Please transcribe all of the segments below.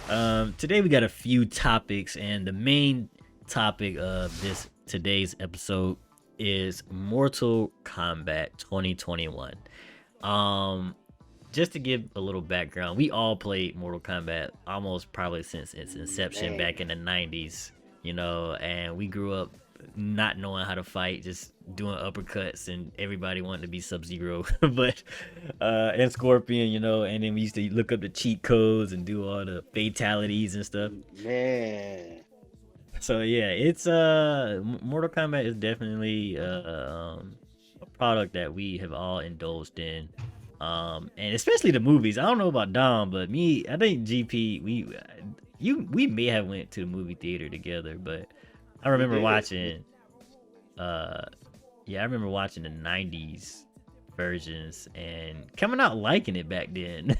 Today we got a few topics, and the main topic of this today's episode is Mortal Kombat 2021. Um, just to give a little background, we all played Mortal Kombat almost probably since its inception Man, back in the 90s, and we grew up not knowing how to fight, just doing uppercuts, and everybody wanted to be Sub Zero, but and Scorpion, and then we used to look up the cheat codes and do all the fatalities and stuff. man. So yeah, it's Mortal Kombat is definitely a product that we have all indulged in. And especially the movies. I don't know about Dom, but me, I think GP, we may have went to the movie theater together, but I We remember did. watching uh yeah, I remember watching the 90s versions and coming out liking it back then.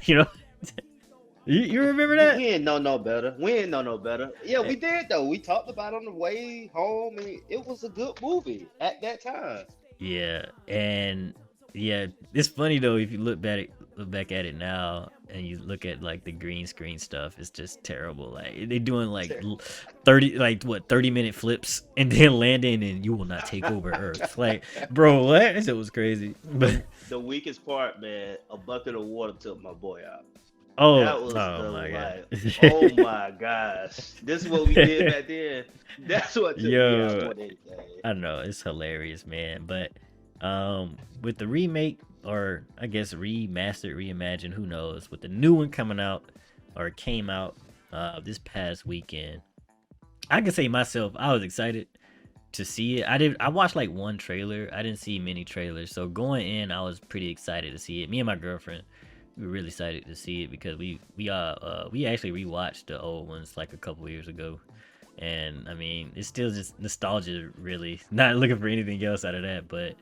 You remember We that? ain't know no better. We ain't know no better. Yeah, Eh, we did though. We talked about it on the way home, and it was a good movie at that time. Yeah, and yeah, it's funny though if you look back at it now and you look at like the green screen stuff, it's just terrible. Like they doing like 30 like what 30-minute flips and then landing and you will not take over Earth. Like, bro, what? It was crazy. But The weakest part, man, a bucket of water took my boy out. oh, That was oh the my like, oh god. my gosh, this is what we did back then. That's what took me out Yo, more than anything. I don't know, it's hilarious, man. But with the remake, or I guess remastered, reimagined, who knows, with the new one coming out or came out this past weekend, I can say myself, I was excited to see it. I watched like one trailer. I didn't see many trailers. So going in, I was pretty excited to see it. Me and my girlfriend, we were really excited to see it because we actually rewatched the old ones like a couple years ago. And I mean, it's still just nostalgia, really. Not looking for anything else out of that, but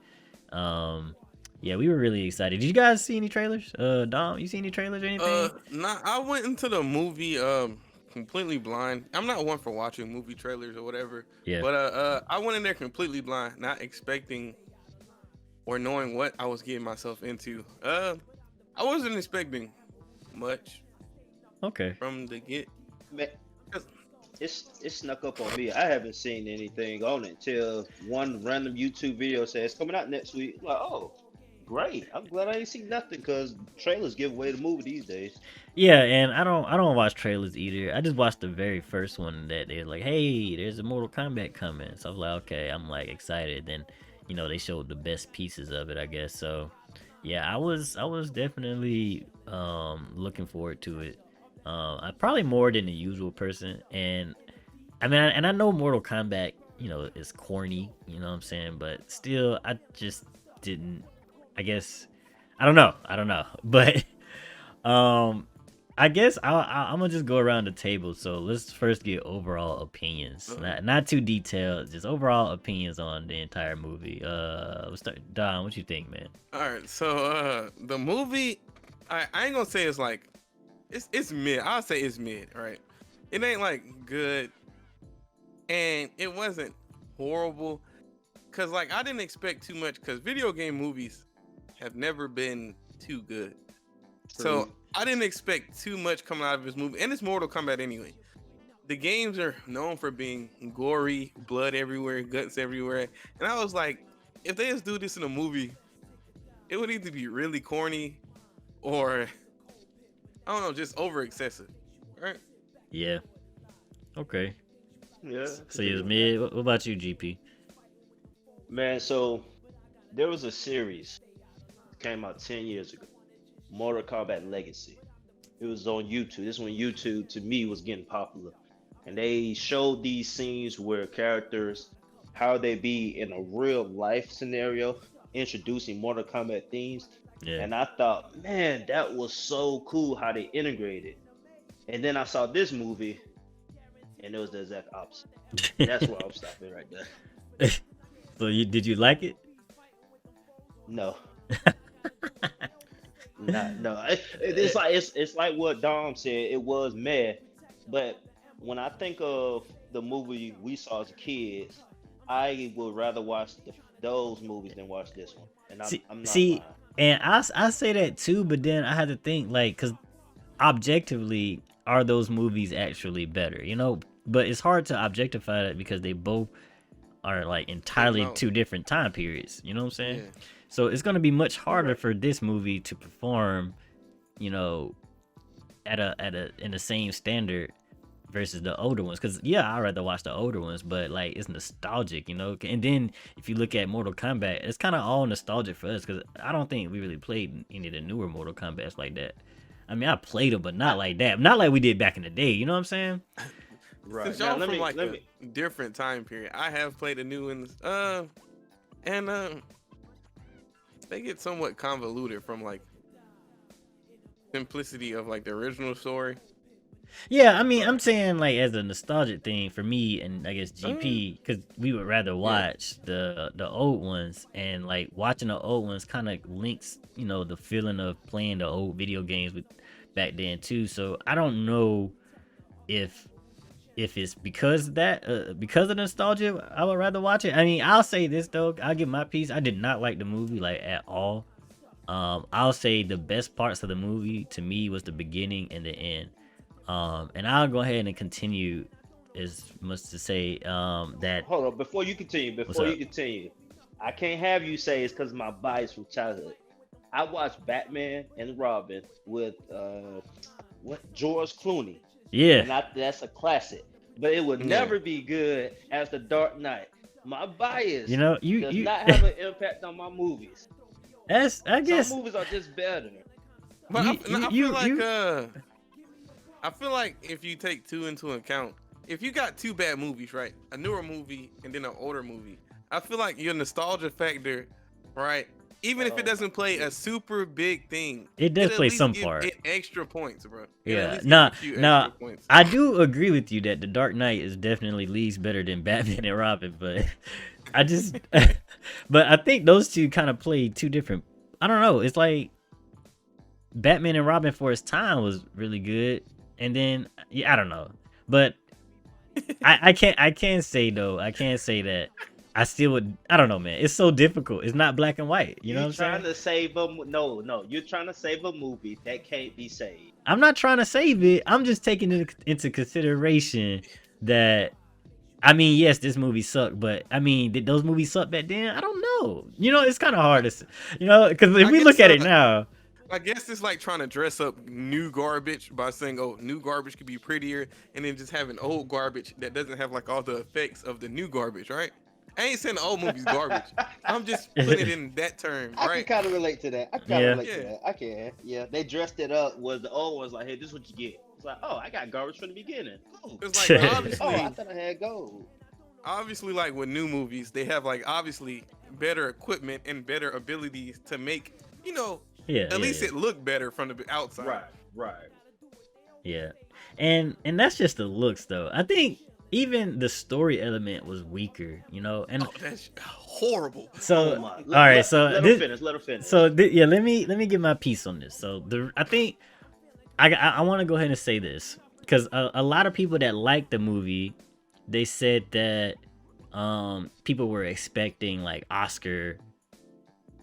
um, yeah, we were really excited. Did you guys see any trailers? Dom, you see any trailers or anything? Nah, I went into the movie completely blind. I'm not one for watching movie trailers or whatever, Yeah. but I went in there completely blind, not expecting or knowing what I was getting myself into. I wasn't expecting much Okay. from the get. Man, 'Cause- it snuck up on me. I haven't seen anything on it until one random YouTube video says it's coming out next week. Like, oh, great! I'm glad I ain't seen nothing because trailers give away the movie these days. Yeah, and I don't watch trailers either. I just watched the very first one that they're like, "Hey, there's a Mortal Kombat coming." So I was like, "Okay," I'm like excited. Then, they showed the best pieces of it, I guess. So, yeah, I was definitely looking forward to it. I probably more than the usual person, and I mean, and I know Mortal Kombat, is corny, you know what I'm saying, but still, I just didn't. I guess I don't know, but um, I guess I'm gonna just go around the table. So let's first get overall opinions, uh, not too detailed, just overall opinions on the entire movie. Let's start. Don, what you think, man? all right, so the movie, I ain't gonna say it's like it's mid. I'll say it's mid, right? It ain't like good, and it wasn't horrible, cause like I didn't expect too much, cause video game movies have never been too good. True. So I didn't expect too much coming out of this movie, and it's Mortal Kombat anyway. The games are known for being gory, blood everywhere, guts everywhere, and I was like, if they just do this in a movie, it would either be really corny or I don't know, just over excessive, right? Yeah. Okay. Yeah, I can So agree you with that. mid. What about you, GP? Man, so there was a series that came out 10 years ago, Mortal Kombat Legacy. It was on YouTube. This is when YouTube to me was getting popular. And they showed these scenes where characters, how they be in a real life scenario, introducing Mortal Kombat themes. Yeah. And I thought, man, that was so cool how they integrated. And then I saw this movie, and it was the exact opposite. And that's where I'm stopping right there. So did you like it? No, not no. It's like it's like what Dom said. It was mad, but when I think of the movie we saw as kids, I would rather watch those movies than watch this one. And see, I'm not see, lying. and I say that too, but then I had to think like, cause objectively, are those movies actually better? You know, but it's hard to objectify that because they both are like Came entirely out. two different time periods. You know what I'm saying? Yeah. So it's gonna be much harder Right. for this movie to perform, you know, at a in the same standard versus the older ones. Cause yeah, I'd rather watch the older ones, but like it's nostalgic, you know. And then if you look at Mortal Kombat, it's kind of all nostalgic for us, cause I don't think we really played any of the newer Mortal Kombats like that. I mean, I played them, but not like that. Not like we did back in the day. You know what I'm saying? Right. Since Now y'all from like let a me. different time period, I have played the new ones. And they get somewhat convoluted from like simplicity of like the original story. Yeah, I mean, I'm Right. saying like as a nostalgic thing for me and I guess Uh, GP, because we would rather yeah. watch the old ones, and like watching the old ones kind of links, you know, the feeling of playing the old video games with back then too. So I don't know if it's because of that, because of nostalgia, I would rather watch it. I mean, I'll say this though, I'll give my piece. I did not like the movie like at all. I'll say the best parts of the movie to me was the beginning and the end. And I'll go ahead and continue as much to say that. Hold on. Before you continue, What's before you up? continue, I can't have you say it's because of my bias from childhood. I watched Batman and Robin with what George Clooney, Yeah, and that's a classic. But it would Yeah. never be good as The Dark Knight. My you bias know, you does you. not have an impact on my movies. That's I Some guess movies are just better. But you no, you I feel like you. I feel like if you take two into account, if you got two bad movies, right? A newer movie and then an older movie, I feel like your nostalgia factor, right? Even if it Oh my doesn't play a goodness. super big thing, It does it at play least some give part. it extra points, bro. It at Yeah, least give nah, a few nah. extra points. I do agree with you that the Dark Knight is definitely leagues better than Batman and Robin, but I just, but I think those two kind of play two different. I don't know. It's like Batman and Robin for its time was really good, and then yeah, I don't know, but I can't say though. I can't say that. I still would. I don't know, man. It's so difficult. It's not black and white. You know You what I'm trying saying? to save a no, no. You're trying to save a movie that can't be saved. I'm not trying to save it. I'm just taking it into consideration that. I mean, yes, this movie sucked, but I mean, did those movies suck back then? I don't know. You know, it's kind of hard I, to, you know, because if I we look guess at it now, I guess it's like trying to dress up new garbage by saying, "Oh, new garbage could be prettier," and then just having old garbage that doesn't have like all the effects of the new garbage, right? I ain't saying the old movie's garbage. I'm just putting it in that term, I can right? kind of relate to that. I can kind of yeah, relate to Yeah. that. I can. Yeah, they dressed it up. Was the old ones like, hey, this is what you get? It's like, oh, I got garbage from the beginning. Cool. It's like Versus, oh, I obviously, thought I had gold. obviously, like with new movies, they have like obviously better equipment and better abilities to make, you know, yeah, at yeah, least yeah. it look better from the outside. Right, right. Yeah, and that's just the looks though. I think even the story element was weaker, you know. And Oh, that's horrible. so, Oh all my. right, so Let her this, finish. Let her finish. yeah, let me get my piece on this. So I think I want to go ahead and say this because a lot of people that like the movie, they said that people were expecting like Oscar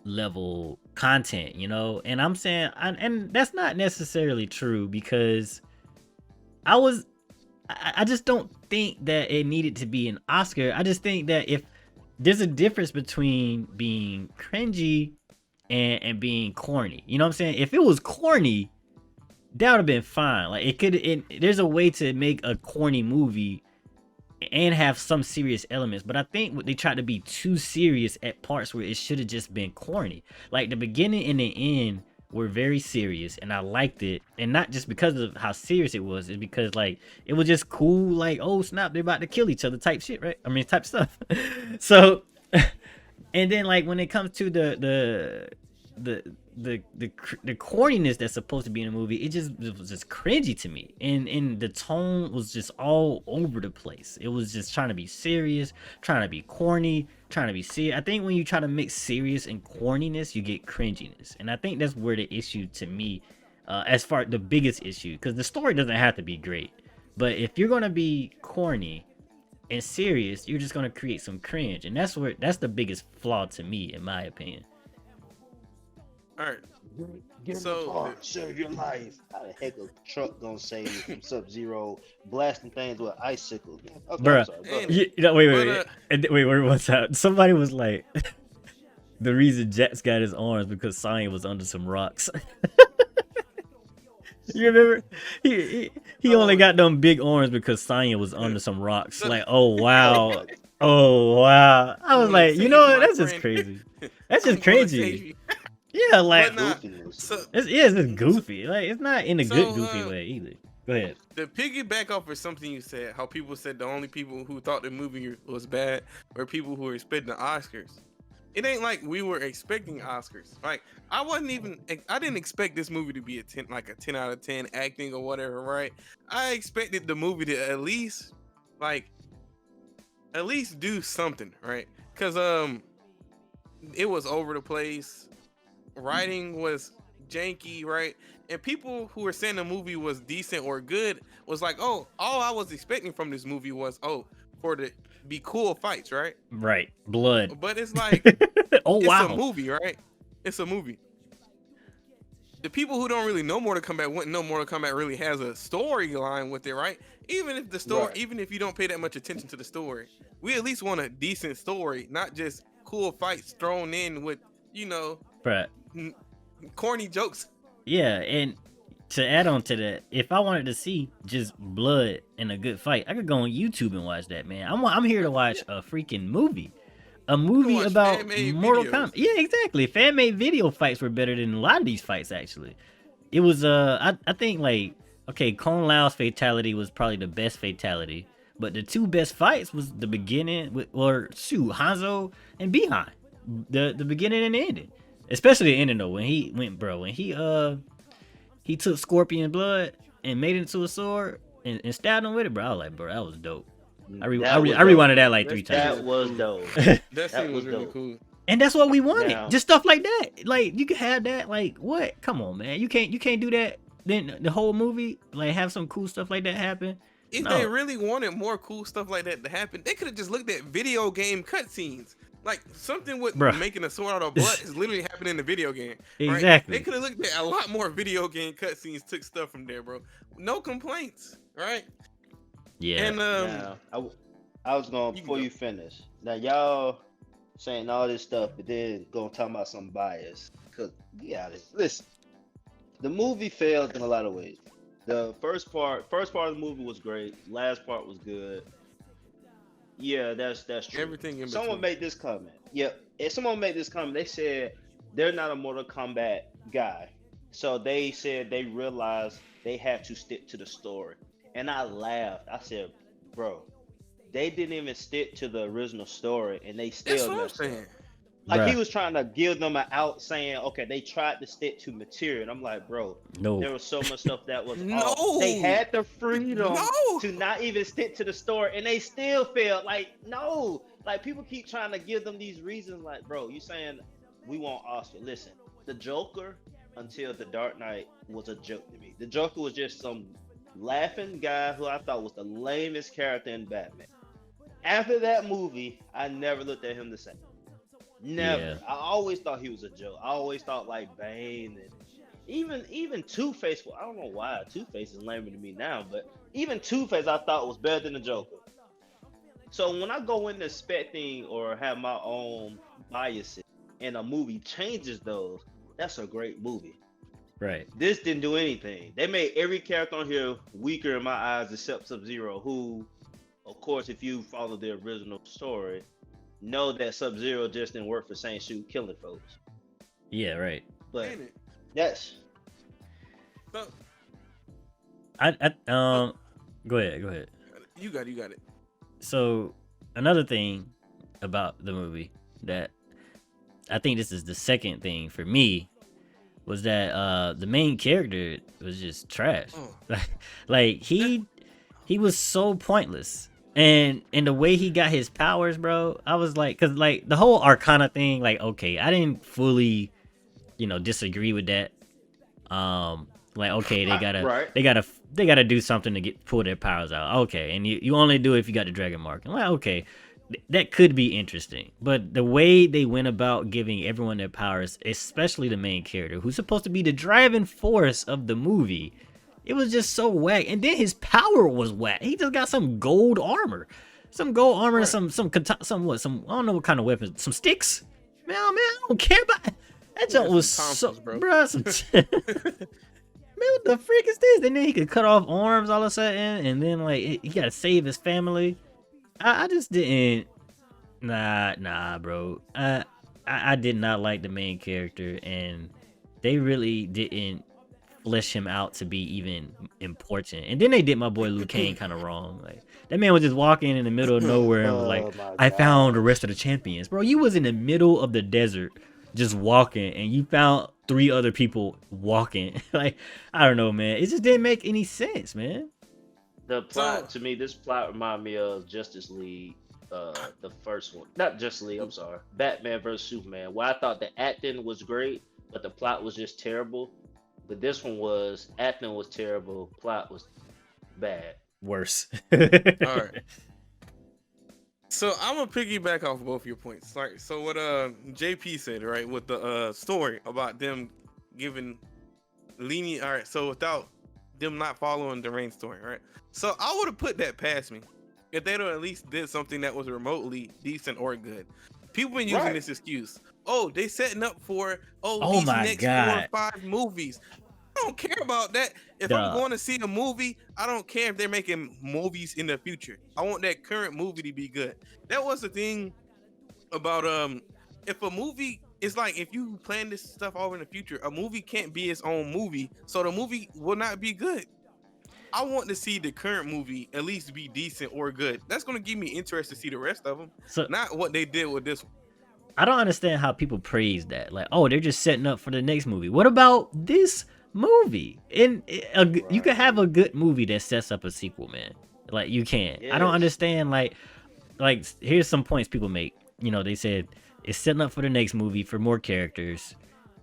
level content, you know, and I'm saying, and that's not necessarily true because I was, I just don't think that it needed to be an Oscar. I just think that if there's a difference between being cringy and being corny, you know what I'm saying? If it was corny, that would have been fine. Like there's a way to make a corny movie and have some serious elements, but I think they tried to be too serious at parts where it should have just been corny. Like the beginning and the end were very serious, and I liked it, and not just because of how serious it was, it's because like it was just cool. Like, oh snap, they're about to kill each other type shit, right? I mean, type stuff. So, and then like when it comes to the corniness that's supposed to be in a movie, it was just cringy to me, and the tone was just all over the place. It was just trying to be serious, trying to be corny, trying to be serious. I think when you try to mix serious and corniness, you get cringiness, and I think that's where the issue to me, as far the biggest issue, because the story doesn't have to be great, but if you're gonna be corny and serious, you're just gonna create some cringe, and that's the biggest flaw to me, in my opinion. All right. Get in So, the car, save your life. How the heck a truck gonna save you from Sub-Zero blasting things with icicles? Okay, I'm Bruh. sorry. Go and ahead. Wait, but wait, one time. Somebody was like, the reason Jax got his arms because Sanya was under some rocks. You remember? He only so got them big arms because Sanya was under some rocks. so Like, oh Oh wow, my oh wow. I I'm was gonna like, you save know you, what? my That's just friend. crazy. That's I'm just gonna save crazy. you. Yeah, like But nah, goofiness. so it's just goofy. Like it's not in a good so goofy way either. Go ahead. the piggyback off of something you said, how people said the only people who thought the movie was bad were people who were expecting the Oscars. It ain't like we were expecting Oscars. Like I didn't expect this movie to be a 10, like a 10 out of 10 acting or whatever, right? I expected the movie to like at least do something, right? Cuz it was over the place. Writing was janky, right? And people who were saying the movie was decent or good was like, oh, all I was expecting from this movie was, oh, for the be cool fights, right? Right, blood. But it's like Oh it's a wow. movie, right? It's a movie. The people who don't really know Mortal Kombat wouldn't know Mortal Kombat really has a storyline with it, right? Even if the story, Right. even if you don't pay that much attention to the story, we at least want a decent story, not just cool fights thrown in with, Bruh. corny jokes. Yeah, and to add on to that, if I wanted to see just blood and a good fight, I could go on YouTube and watch that, man. I'm here to watch a freaking movie. A movie watch about fan-made Mortal videos. Kombat. Yeah, exactly. Fan made video fights were better than a lot of these fights actually. It was I think like okay, Kung Lao's fatality was probably the best fatality, but the two best fights was the beginning with Hanzo and Bihan. The beginning and the ending. Especially the ending though, when he took Scorpion blood and made it into a sword and stabbed him with it, bro. I was like, bro, that was dope. I rewinded that like 3 times. That was dope. That scene was was really dope. cool. And that's what we wanted. Now- Just stuff like that. Like you can have that. Like what? Come on, man. You can't do that. Then the whole movie, like have some cool stuff like that happen. If No. they really wanted more cool stuff like that to happen, they could have just looked at video game cutscenes. Like something with Bruh. making a sword out of blood is literally happening in the video game. Right? Exactly. They could have looked at a lot more video game cutscenes, took stuff from there, bro. No complaints, right? Yeah. And Now, I was going You can before go. you finish. Now y'all saying all this stuff, but then gonna talk about some bias. Cause yeah, listen, the movie failed in a lot of ways. The first part of the movie was great. Last part was good. Yeah, that's true. everything in Someone between. made this comment. Yep. If someone made this comment, they said they're not a Mortal Kombat guy. So they said they realized they had to stick to the story. And I laughed. I said, bro, they didn't even stick to the original story and they That's still what I'm messed up. saying. Like he Bruh. was trying to give them an out saying, okay, they tried to stick to material. And I'm like, bro, there No. was so much stuff that was No. off. They had the freedom No. to not even stick to the story and they still failed. Like, no. Like people keep trying to give them these reasons, like, bro, you saying we want Oscar. Listen, the Joker until the Dark Knight was a joke to me. The Joker was just some laughing guy who I thought was the lamest character in Batman. After that movie, I never looked at him the same. Never. Yeah. I always thought he was a joke. I always thought like Bane and even Two-Face. I don't know why Two-Face is lamer to me now, but even Two-Face I thought was better than the Joker. So when I go in expecting or have my own biases and a movie changes those, that's a great movie. Right. This didn't do anything. They made every character on here weaker in my eyes except Sub-Zero, who, of course, if you follow the original story, know that Sub-Zero just didn't work for Saint Shoot killing folks. Yeah. Right. But Ain't it? that's So, Go ahead. you got it. So another thing about the movie that I think this is the second thing for me was that the main character was just trash. Oh. Like he was so pointless. And the way he got his powers, bro, I was like, cause like the whole Arcana thing, like, okay, I didn't fully, disagree with that. Like, okay, Right. they gotta do something to pull their powers out. Okay, and you only do it if you got the dragon mark. I'm like, okay, that could be interesting. But the way they went about giving everyone their powers, especially the main character, who's supposed to be the driving force of the movie, it was just so whack. And then his power was whack. He just got some gold armor. Some gold armor and Right. some I don't know what kind of weapons. Some sticks? Man, I don't care about that junk Yeah, was some so Thompsons, bro. bruh, man, what the freak is this? And then he could cut off arms all of a sudden, and then like he gotta save his family. I just didn't. Nah, bro. I did not like the main character, and they really didn't flesh him out to be even important. And then they did my boy Liu Kang kind of wrong. Like that man was just walking in the middle of nowhere and was like, Oh my "I found the gosh. rest of the champions, bro." You was in the middle of the desert, just walking, and you found 3 other people walking. Like I don't know, man. It just didn't make any sense, man. The So plot to me, this plot reminded me of Justice League, the first one. Not Justice League, I'm sorry. Batman versus Superman. Where I thought the acting was great, but the plot was just terrible. But this one was acting was terrible, plot was bad. Worse. all right. So I'm gonna piggyback off both your points. Like, so what JP said, right, with the story about them giving lenient. All right, so without them not following the rain story, right? So I would have put that past me if they'd have at least did something that was remotely decent or good. People been using Right. this excuse. Oh, they setting up for Oh these my next 4 God. or 5 movies. I don't care about that. If I'm Duh. going to see a movie, I don't care if they're making movies in the future. I want that current movie to be good. That was the thing about if a movie is like, if you plan this stuff over in the future, a movie can't be its own movie, so the movie will not be good. I want to see the current movie at least be decent or good. That's gonna give me interest to see the rest of them, So not what they did with this one. I don't understand how people praise that. Like, oh, they're just setting up for the next movie. What about this movie? And you can have a good movie that sets up a sequel, man. Like you can. I don't Yes. understand. Like here's some points people make. You know, they said it's setting up for the next movie for more characters.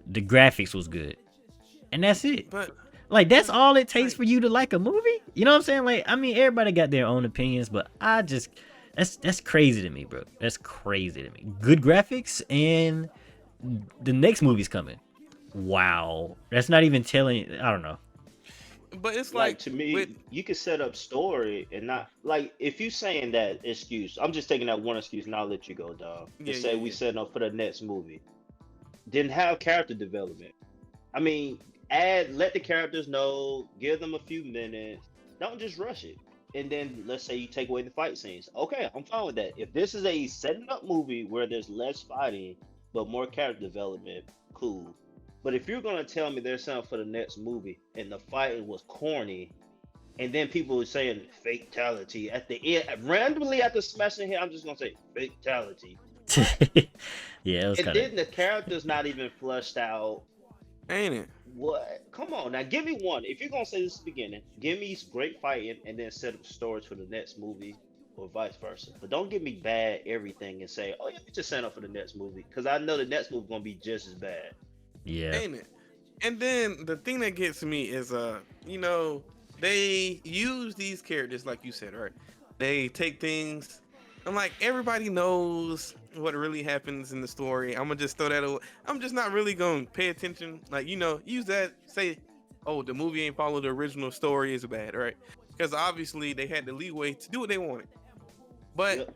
The graphics was good, and that's it. But Like that's all it takes like, for you to like a movie. You know what I'm saying? Like I mean, everybody got their own opinions, but I just that's crazy to me, bro. That's crazy to me. Good graphics and the next movie's coming. Wow, that's not even telling. I don't know. but it's Like like to with me, you could set up story and not like if you saying that excuse. I'm just taking that one excuse, and I'll let you go, dog. And yeah, say yeah, we yeah. setting up for the next movie. Didn't have character development. I mean, let the characters know, give them a few minutes. Don't just rush it. And then let's say you take away the fight scenes. Okay, I'm fine with that. If this is a setting up movie where there's less fighting but more character development, cool. But if you're gonna tell me there's something for the next movie and the fighting was corny, and then people were saying fatality at the end, randomly after smashing head, I'm just gonna say fatality. What? Yeah, it was And kind of. then the character's not even fleshed out. Ain't it? What? Come on now, give me one. If you're gonna say this is the beginning, give me great fighting and then set up stories for the next movie, or vice versa. But don't give me bad everything and say, "Oh yeah, we just sign up for the next movie," because I know the next movie gonna be just as bad. Yeah. Ain't it? And then the thing that gets me is you know, they use these characters like you said, right? They take things. I'm like, everybody knows what really happens in the story. I'm gonna just throw that away. I'm just not really gonna pay attention. Like, you know, use that, say, oh, the movie ain't followed the original story is bad, right? Because obviously they had the leeway to do what they wanted. But Yep.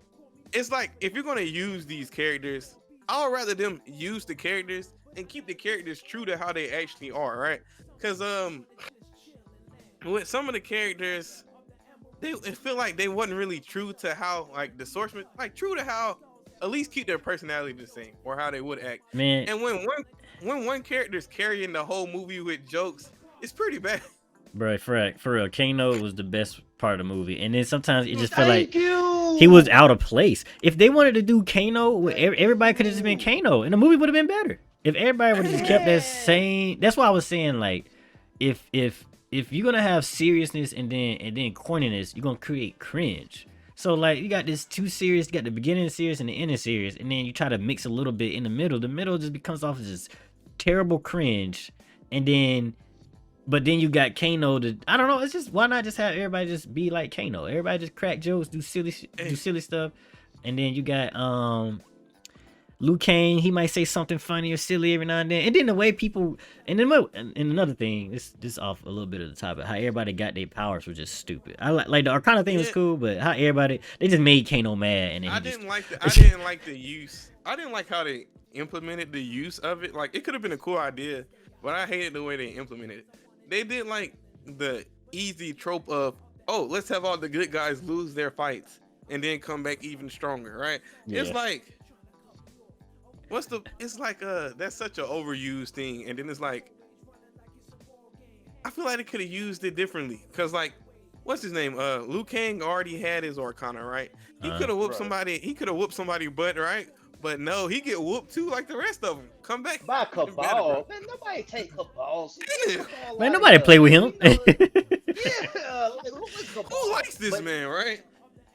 it's like, if you're gonna use these characters, I'd rather them use the characters and keep the characters true to how they actually are, right? Because with some of the characters, it feel like they wasn't really true to how, like, the source, like, true to how, at least keep their personality the same or how they would act. Man, And when one character's carrying the whole movie with jokes, it's pretty bad. bro, for real, Kano was the best part of the movie, and then sometimes it just felt Thank like you. he was out of place. If they wanted to do Kano, Thank everybody could have just been you. Kano, and the movie would have been better. If everybody would have just kept that same. That's why I was saying, like, if you're gonna have seriousness and then corniness, you're gonna create cringe. So like you got this too serious, you got the beginning serious and the ending serious, and then you try to mix a little bit in the middle. The middle just becomes off as this terrible cringe, and then but then you got Kano to, I don't know, it's just, why not just have everybody just be like Kano? Everybody just crack jokes, do silly stuff, and then you got Liu Kang, he might say something funny or silly every now and then. And then the way people, and then and another thing, this off a little bit of the topic, how everybody got their powers was just stupid. I like the Arcana thing was cool, but how everybody, they just made Kano mad. And then I didn't like the use. I didn't like how they implemented the use of it. Like, it could have been a cool idea, but I hated the way they implemented it. They did like the easy trope of, oh, let's have all the good guys lose their fights and then come back even stronger, right? Yeah. It's like, it's like that's such an overused thing, and then it's like, I feel like they could have used it differently, because like, what's his name, Liu Kang already had his Arcana, right? He could have whooped somebody, somebody's butt, right? But no, he get whooped too, like the rest of them. Come back by better, Cabal. Man, nobody take Cabal. Man, nobody play with him. Yeah, like who is Cabal? Who likes this man, right?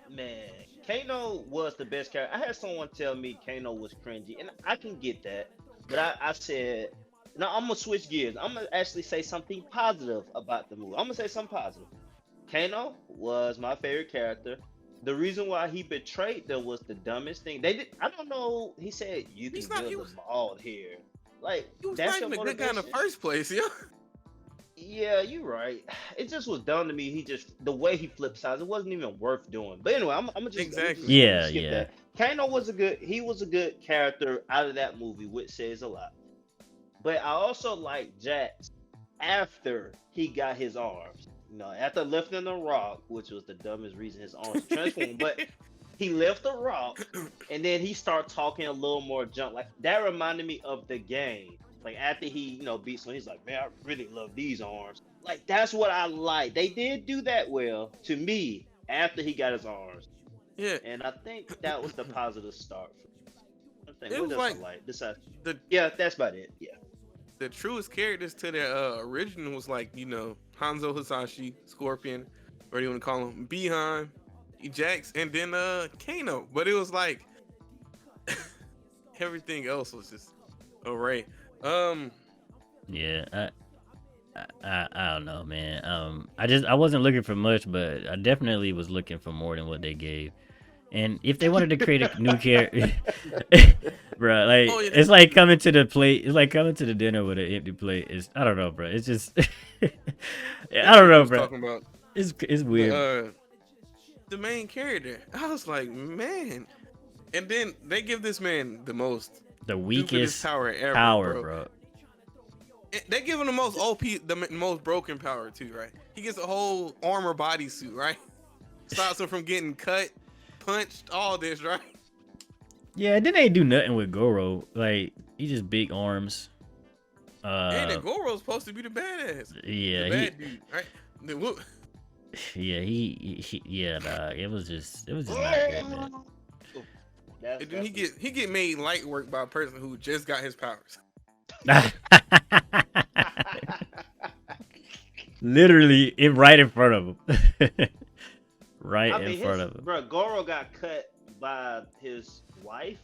Man, Kano was the best character. I had someone tell me Kano was cringy, and I can get that. But I said, no, I'm gonna switch gears. I'm gonna actually say something positive about the movie. I'm gonna say something positive. Kano was my favorite character. The reason why he betrayed them was the dumbest thing. They did. I don't know. He said you can build a bald here. Like, He was that's not your even a good guy in the motivation? first place, yeah. Yeah, you're right. It just was dumb to me. He just, the way he flipped sides, it wasn't even worth doing. But anyway, I'm gonna just Exactly. Yeah, skip yeah. that. Kano was a good character out of that movie, which says a lot. But I also like Jax after he got his arms. You know, after lifting the rock, which was the dumbest reason his arms transformed, but he left the rock and then he started talking a little more junk. Like, that reminded me of the game. Like, after he, beats him, he's like, man, I really love these arms. Like, that's what I like. They did do that well to me after he got his arms. Yeah. And I think that was the positive start. I think, It what was else like I like? Besides, the yeah, that's about it. Yeah. the truest characters to the original was like, Hanzo Hasashi, Scorpion, or you want to call him Bihan, Jax, and then Kano. But it was like everything else was just array. Yeah, I don't know, man. I wasn't looking for much, but I definitely was looking for more than what they gave. And if they wanted to create a new character, bro, like, it's like coming to the plate. It's like coming to the dinner with an empty plate. I don't know, bro. It's just, I don't know, bro. Talking about It's weird. The main character, I was like, man. And then they give this man the weakest power ever, bro. They give him the most OP, the most broken power too, right? He gets a whole armor bodysuit, right? Stops him from getting cut, punched, all this, right? Yeah, then they do nothing with Goro. Like, he just big arms. And then Goro's supposed to be the badass. Yeah, the bad dude, right? Yeah, yeah, dog. It was just not good, man. And then he get made light work by a person who just got his powers. Literally, right in front of him. In front of him. Bro, Goro got cut by his wife,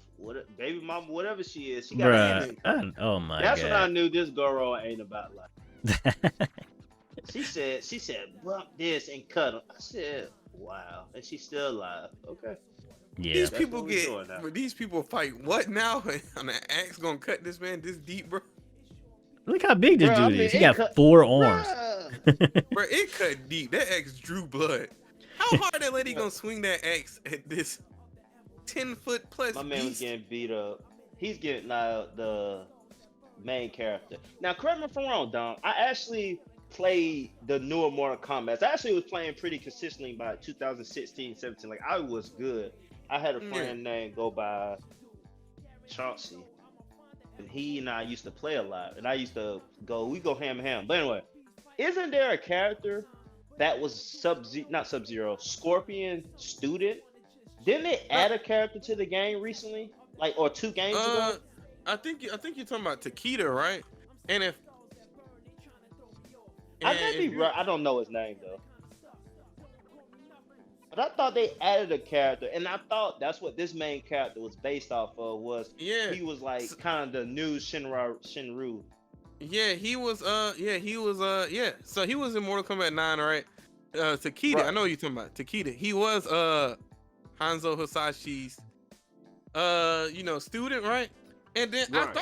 baby mama, whatever she is. She got Bruh, oh my That's God. when I knew this Goro ain't about life. She said, bump this and cut him. I said, wow. And she's still alive. Okay. Yeah. These people fight what now? And the axe gonna cut this man this deep, bro. Look how big this dude is. He got 4 arms. Bro, it cut deep. That axe drew blood. How hard that lady gonna swing that axe at this 10-foot plus My man was beast? getting beat up. He's getting the main character. Now, correct me if I'm wrong, Dom. I actually played the newer Mortal Kombat. I actually was playing pretty consistently by 2016, 17. Like, I was good. I had a friend named go by Chauncey. And he and I used to play a lot. And I used to we go ham and ham. But anyway, isn't there a character that was Scorpion student? Didn't they add a character to the game recently? Like, or 2 games ago? I think you're talking about Takeda, right? And if I may be right. I don't know his name though. But I thought they added a character, and I thought that's what this main character was based off of. He was like kind of the new Shinru. Yeah, he was. So he was in Mortal Kombat 9, right? Takeda, right. I know what you're talking about. Takeda. He was Hanzo Hasashi's student, right? And then Right.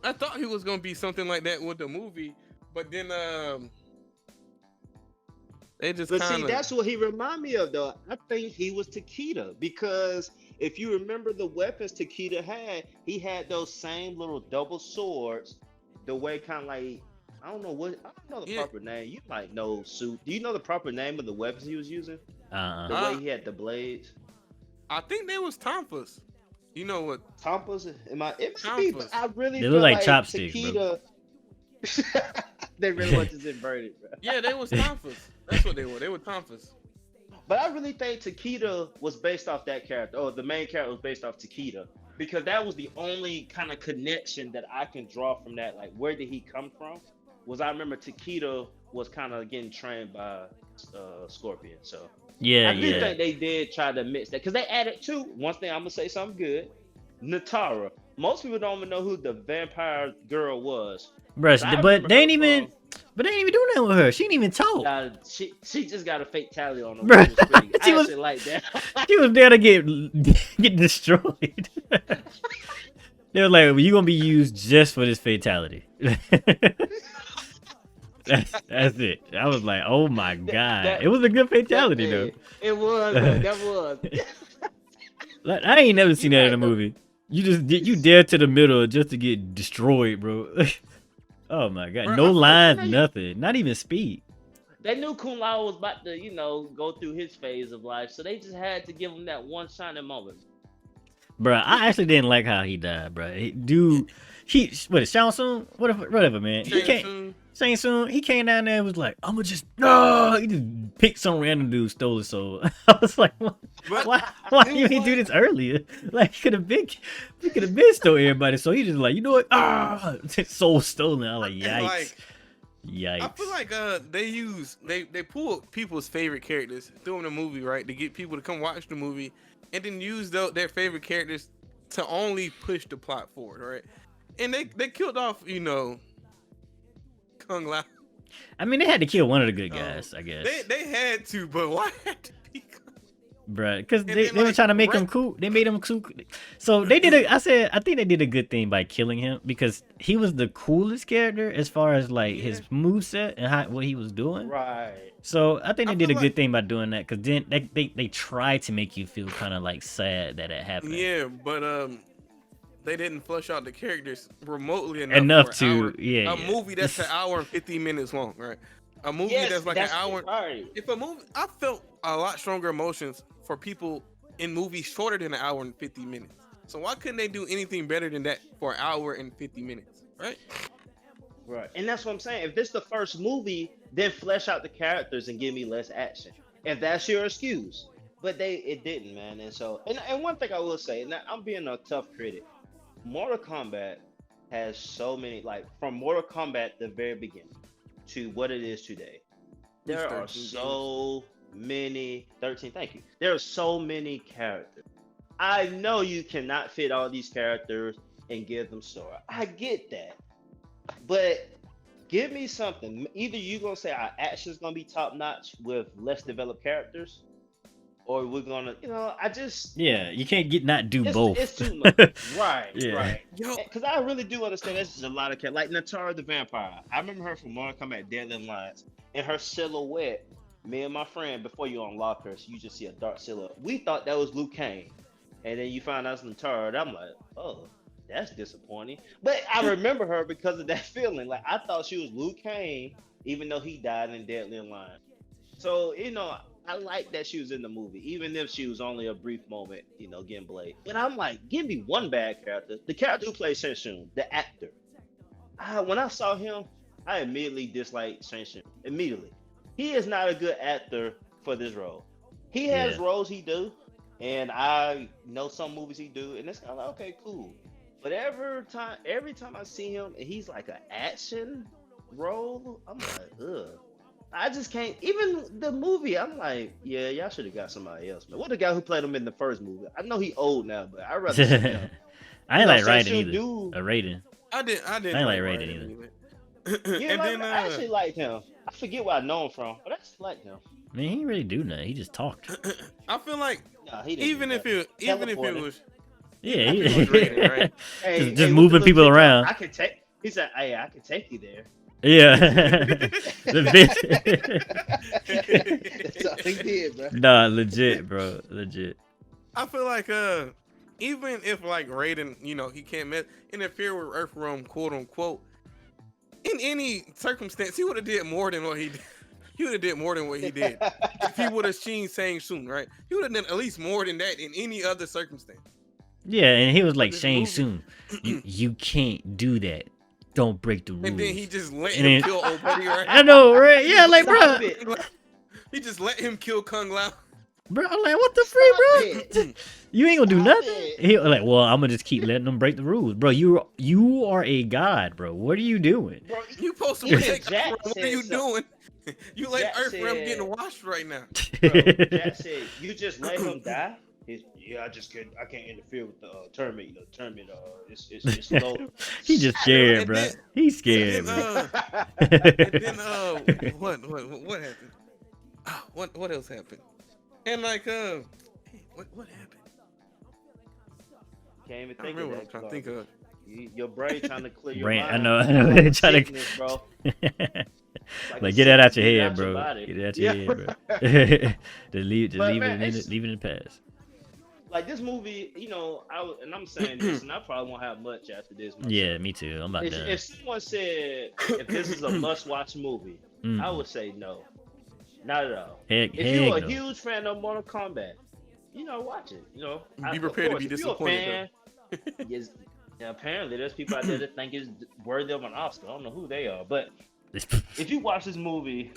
I thought he was gonna be something like that with the movie, but then they just But see, kind of that's what he remind me of, though. I think he was Takeda because if you remember the weapons Takeda had, he had those same little double swords. The way kind of like I don't know the yeah. proper name. You might know, Suit. Do you know the proper name of the weapons he was using? The Uh-uh. way Uh, he had the blades. I think they was Tompas. You know what? Tampas? It might be, but Tompas. I really They look feel like like chopsticks, bro. Takeda. They really want this inverted, bro. Yeah, they was Tompas. That's what they were. They were Tompas. But I really think Takeda was based off that character, or the main character was based off Takeda, because that was the only kind of connection that I can draw from that. Like, where did he come from? Was I remember Takeda was kind of getting trained by Scorpion. So Yeah, I do yeah. think they did try to mix that because they added two. One thing I'm gonna say something good. Natara. Most people don't even know who the vampire girl was. Bruh, I but remember they her ain't even, from but they ain't even doing that with her. She ain't even talk. she just got a fatality on her, Bruh, which was pretty good. she I was actually like that. she was there to get destroyed. They were like, well, "You gonna be used just for this fatality." That's it. I was like, "Oh my god!" It was a good fatality though. It was. That was. Like, I ain't never You seen that in a right though. movie. You dare to the middle just to get destroyed, bro. Oh my god, Bro, no I But lines, nothing, not even speed. they knew Kung Lao was about to, go through his phase of life, so they just had to give him that one shining moment. Bruh, I actually didn't like how he died, bruh. Dude, what, Shang Tsung? Whatever, man. He Shang can't, Tsung. Shang Tsung, he came down there and was like, I'ma just, no! He just picked some random dude, stole his soul. I was like, But why it you ain't do was this earlier? Like, he could have been stole everybody. So he just like, you know what? His soul stolen. I was like, yikes. like I feel Yikes. like they pull people's favorite characters during the movie, right, to get people to come watch the movie, and then use their favorite characters to only push the plot forward, right? And they killed off, Kung Lao. I mean, they had to kill one of the good Um, guys, I guess. they had to, but why had to be? Bruh, because And they then, were like, trying to make him right, cool. They made him cool. So I think they did a good thing by killing him because he was the coolest character as far as like yeah. his moveset and what he was doing. Right. So I think I they did feel a good like thing by doing that because then they tried to make you feel kind of like sad that it happened. yeah, but they didn't flush out the characters remotely Enough enough for an hour. to, yeah, A yeah. movie that's an hour and 15 minutes long, right? A movie Yes, that's like an that's hour. right. If a movie, I felt a lot stronger emotions for people in movies shorter than an hour and 50 minutes. So why couldn't they do anything better than that for an hour and 50 minutes, right? Right. And that's what I'm saying. If this the first movie, then flesh out the characters and give me less action. If that's your excuse. But it didn't, man. And so and one thing I will say, and I'm being a tough critic. Mortal Kombat has so many, like from Mortal Kombat the very beginning to what it is today. These There are 13 games. so many 13, thank you. There are so many characters. I know you cannot fit all these characters and give them story. I get that. But give me something. Either you gonna say our action's gonna be top notch with less developed characters, or we're gonna, I just Yeah, you can't not do it's both. it's too much. Right, Yeah. right. Yo, Because I really do understand this is a lot of characters. Like Natara the Vampire. I remember her from Mortal Kombat Deadly Alliance. And her silhouette, me and my friend, before you unlock her, so you just see a dark silhouette. We thought that was Liu Kang. And then you find out it's Natara, and I'm like, oh, that's disappointing. But I remember her because of that feeling. Like, I thought she was Liu Kang, even though he died in Deadly Alliance. So, I like that she was in the movie, even if she was only a brief moment, getting Blade. But I'm like, give me one bad character. The character who plays Shang Tsung, the actor. When I saw him, I immediately disliked Shang Tsung. Immediately. He is not a good actor for this role. He has Yeah. roles he do, and I know some movies he do, and it's kind of like, okay, cool. But every time I see him, and he's like an action role, I'm like, ugh. I just can't. Even the movie, I'm like, yeah, y'all should have got somebody else, man. What the guy who played him in the first movie? I know he old now, but I'd rather see him. I ain't like Shang Raiden Tsung either. dude. Raiden. I didn't I ain't like Raiden either. Yeah, And like, then I actually liked him. I forget where I know him from, but I just liked him. Man, he didn't really do nothing. He just talked. I feel like Nah, he didn't. even do if nothing. it even if it Teleported. was Yeah, Pretty much rated, right? Hey, just with the moving people legit dog, around. I can take. He said, "Hey, I can take you there." Yeah, the bitch. That's all he did, bro. Nah, legit, bro, legit. I feel like even if like Raiden, he can't interfere with Earthrealm, quote unquote, in any circumstance, he would have did more than what he did. He would have did more than what he did if he would have seen Shang Tsung, right? He would have done at least more than that in any other circumstance. Yeah, and he was like this Shang movie- Tsung, you can't do that. Don't break the rules. And then he just let And him then- kill old buddy, right? I know, right? Yeah, like, bro, Stop it. He just let him kill Kung Lao. bro, I'm like, what the Stop freak, bro? it. You ain't gonna do Stop nothing. it. He like, well, I'm gonna just keep letting them break the rules, bro. You are a god, bro. What are you doing? Bro, You supposed to Even protect Jack Earthrealm. What are said you something. doing? You let Jack Earthrealm said- getting washed right now. bro, Jack said, "You just let him die." Yeah, I can't interfere with the tournament. You know, tournament. It's low. He just scared, And bro. then- He's scared, and bro. then what happened? What else happened? And like what happened? Can't even I think don't remember of what that. I'm trying to bro. think of. Your brain trying to clear your Brain, I mind. know. Like Trying to- sickness, bro. Like, get that out your head, Get bro. body. Get it out your Yeah. head, bro. Just leave But, it man, in it's- leave it in the past. Like this movie, and I'm saying this, and I probably won't have much after this. myself. Yeah, me too. I'm about done. If someone said if this is a must-watch movie, I would say no, not at all. Heck, If you're a no. huge fan of Mortal Kombat, watch it. Be prepared to be disappointed, Yes, apparently there's people out there that think it's worthy of an Oscar. I don't know who they are, but if you watch this movie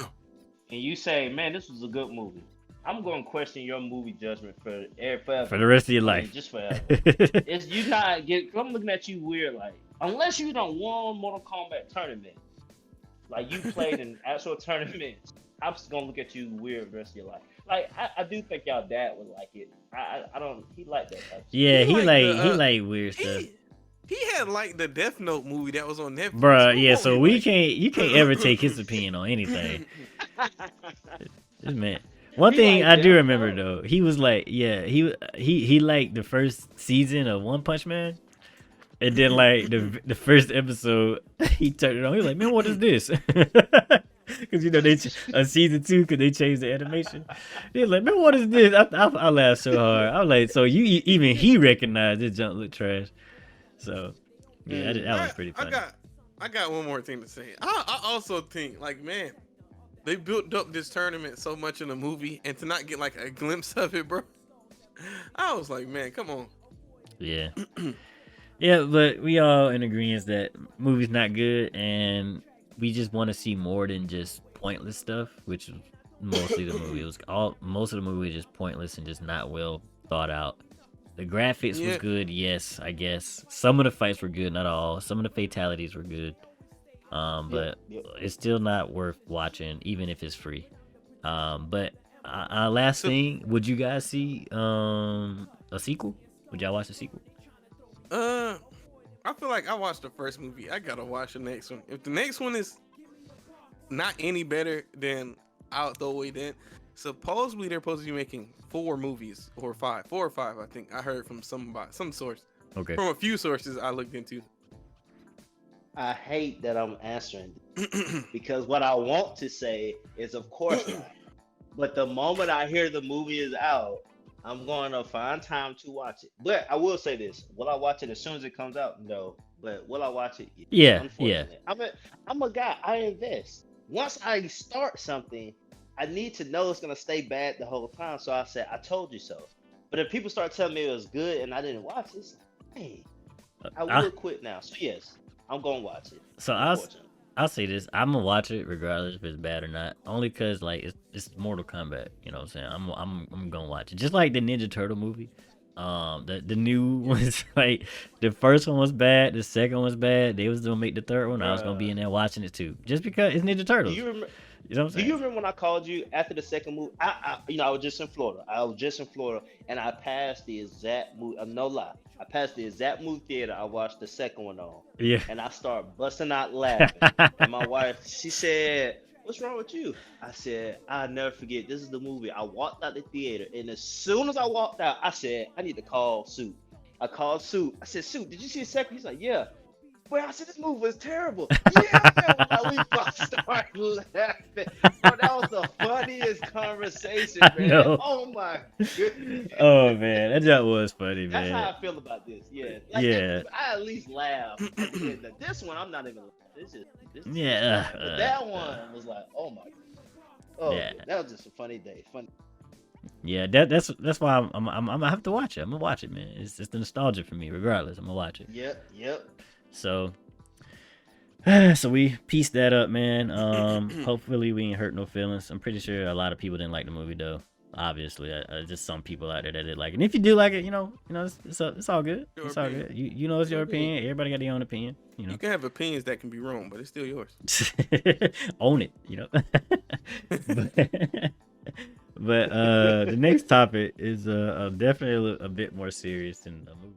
and you say, "Man, this was a good movie," I'm going to question your movie judgment forever. For the rest of your I mean, life. just forever. It's you not get. I'm looking at you weird, like unless you don't won Mortal Kombat tournament, like you played in actual tournaments. I'm just gonna look at you weird the rest of your life. Like I do think y'all dad would like it. I don't. He like that type of Yeah, He he like like the, weird stuff. He had like the Death Note movie that was on Netflix. Bruh, Who yeah, won't so he we like? you can't ever take his opinion on anything. This man. One He thing like I do Death remember Note. though, he was like, yeah, he liked the first season of One Punch Man. And then like the first episode, he turned it on. He was like, "Man, what is this?" Because they on season 2, because they changed the animation. He was like, "Man, what is this?" I laughed so hard. I was like, "So even he recognized this junk look trash." So yeah, that was pretty funny. I got one more thing to say. I also think like, man, they built up this tournament so much in the movie, and to not get like a glimpse of it, bro. I was like, man, come on. Yeah. Yeah, but we all in agreement that movie's not good, and we just want to see more than just pointless stuff, which is mostly the movie. Most of the movie was just pointless and just not well thought out. The graphics was good, yes, I guess. Some of the fights were good, not all. Some of the fatalities were good. But it's still not worth watching, even if it's free. But last thing, would you guys see a sequel? Would y'all watch the sequel? I feel like I watched the first movie. I gotta watch the next one. If the next one is not any better, then I'll throw away then. Supposedly they're supposed to be making 4 movies or 5. 4 or 5, I think. I heard from some source. Okay. From a few sources I looked into. I hate that I'm answering because what I want to say is, of course not. But the moment I hear the movie is out, I'm going to find time to watch it. But I will say this: will I watch it as soon as it comes out? No. But will I watch it? Yeah, unfortunately. I'm a guy. I invest. Once I start something, I need to know it's gonna stay bad the whole time. So I said, I told you so. But if people start telling me it was good and I didn't watch it, it's like, hey, I will quit now. So yes, I'm gonna watch it. So I'll say this: I'm gonna watch it regardless if it's bad or not. Only cause like it's Mortal Kombat. You know what I'm saying? I'm gonna watch it. Just like the Ninja Turtle movie. The new ones, like the first one was bad, the second one was bad. They was gonna make the third one. I was gonna be in there watching it too, just because it's Ninja Turtles. Do you remember? You know what I'm Do saying? you remember when I called you after the second movie? I was just in Florida. And I passed the exact movie. No lie, I passed the exact movie theater I watched the second one on. Yeah. And I started busting out laughing. And my wife, she said, "What's wrong with you?" I said, "I'll never forget. This is the movie." I walked out the theater, and as soon as I walked out, I said, "I need to call Sue." I called Sue. I said, Sue, did you see the second? He's like, yeah. Well, I said this movie was terrible. Yeah, man. We both started laughing. Bro, that was the funniest conversation, I man. know. Oh my goodness. Oh man, that joke was funny, That's how man. I feel about this. Yeah. Like Yeah. I at least laugh at the end. This one, I'm not even laughing. This is Yeah. but that one was like, oh my. Oh, Yeah. that was just a funny day. Funny. Yeah, that's why I'm gonna have to watch it. I'm gonna watch it, man. It's the nostalgia for me, regardless. I'm gonna watch it. Yep. So, so we pieced that up, man. Hopefully we ain't hurt no feelings. I'm pretty sure a lot of people didn't like the movie, though. Obviously, just some people out there that did like it. And if you do like it, it's all good. Your It's all opinion. good. You know, it's your opinion. Everybody got their own opinion. You know, You can have opinions that can be wrong, but it's still yours. own it. You know. But the next topic is definitely a bit more serious than a movie.